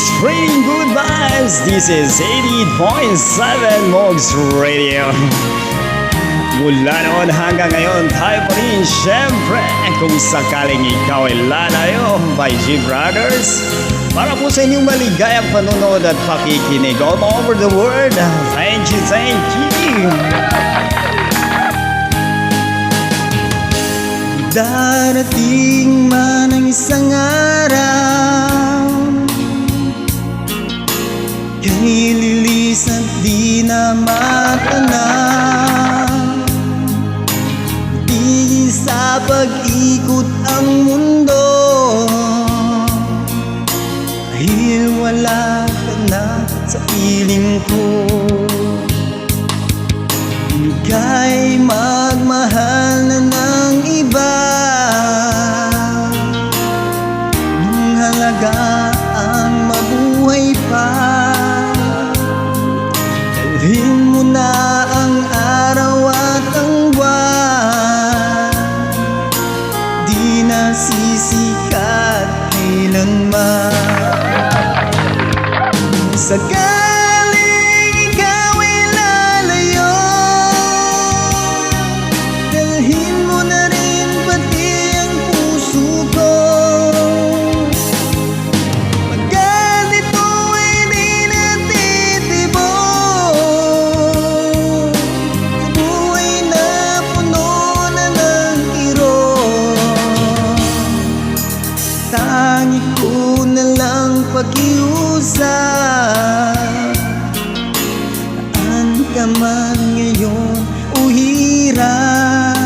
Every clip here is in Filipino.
Spreading good vibes. This is 88.7 Mogs Radio. Mula noon hanggang ngayon, tayo pa rin syempre kung sakaling ikaw ay lalayo by G Brothers. Para po sa inyong maligayang panonood at pakikinig all over the world. Thank you, thank you. Darating man ang isang araw, kay lilis at di na matanaw. Tigil sa pag-ikot ang mundo, dahil wala ka na sa piling ko. Ika'y magmahal na ng iba, nung halaga ang mabuhay pa. Dalhin mo na ang araw at ang buwan, di na sisikat kailanman. Sakaling ikaw ay lalayo, dalhin mo na rin pati ang puso ko. Pagkat ito ay di natitibok, sa buhay na puno na ng kirot, tangi ko na lang pakiusap. Saan ka man ngayon o hirap,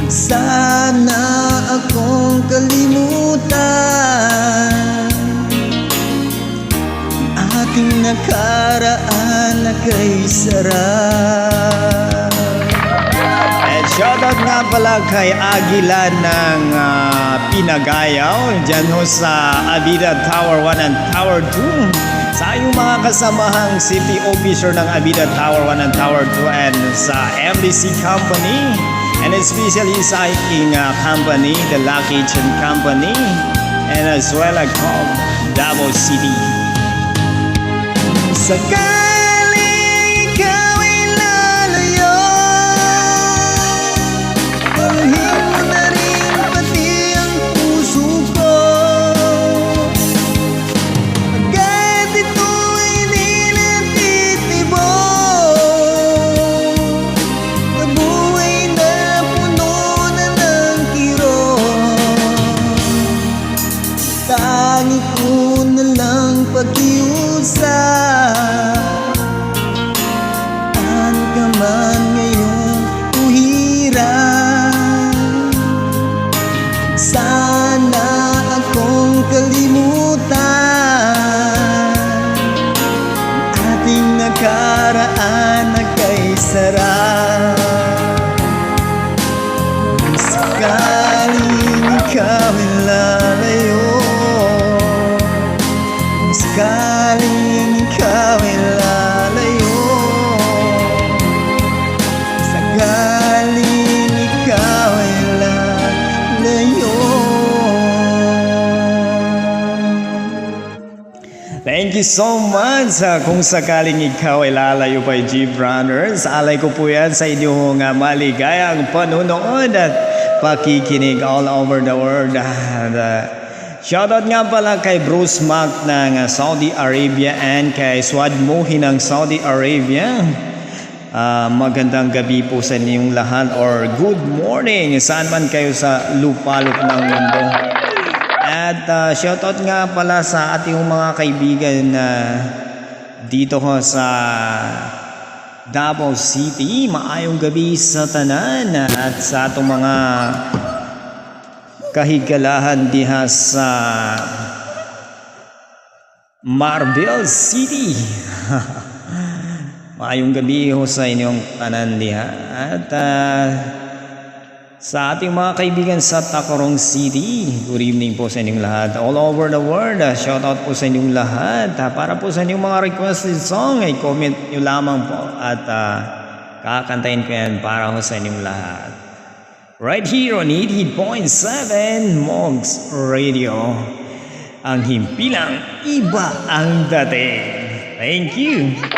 sana akong kalimutan ating nakaraan na kay sarap. And shoutout nga pala kay Aguila ng Pinagayaw dyan ho sa Abida Tower 1 and Tower 2. Sa iyong mga kasamahang city officer ng Abida Tower 1 and Tower 2 and sa MDC Company, and especially sa aking company, the Lucky Kitchen Company, and as well as Davao City. Sakaling ikaw ay lalayo, dalhin mo na rin pati ang puso ko. Pagkat ito ay di natitibok, sa buhay na puno na ng kirot, tangi ko na lang pakiusap. Saan ka man ngayon o hirap, sana akong kalimutan ating nakaraan na kay sarap. Kung sakaling ikaw ay lalayo, kung sakaling ikaw ay lalayo, sakaling ikaw ay lalayo. Thank you so much. Kung sakaling ikaw ay lalayo by G Brothers, alay ko po yan sa inyong maligayang panunood at pakikinig all over the world. Shoutout nga pala kay Bruce Mac ng Saudi Arabia and kay Swad Mohi ng Saudi Arabia. Magandang gabi po sa inyong lahat or good morning saan man kayo sa lupalop ng mundo. At shoutout nga pala sa ating mga kaibigan dito ho sa Davao City. Maayong gabi sa tanan at sa atong mga kahigalahan diha sa Marbel City. Maayong gabi ho sa inyong tanan diha. At sa ating mga kaibigan sa Tacorong City, good evening po sa inyong lahat. All over the world, shout out po sa inyong lahat. Para po sa inyong mga requested song, ay comment nyo lamang po at kakantayin ko yan para ho sa inyong lahat. Right here on 88.7 Mogs Radio. ang himpilang iba ang dating. Thank you!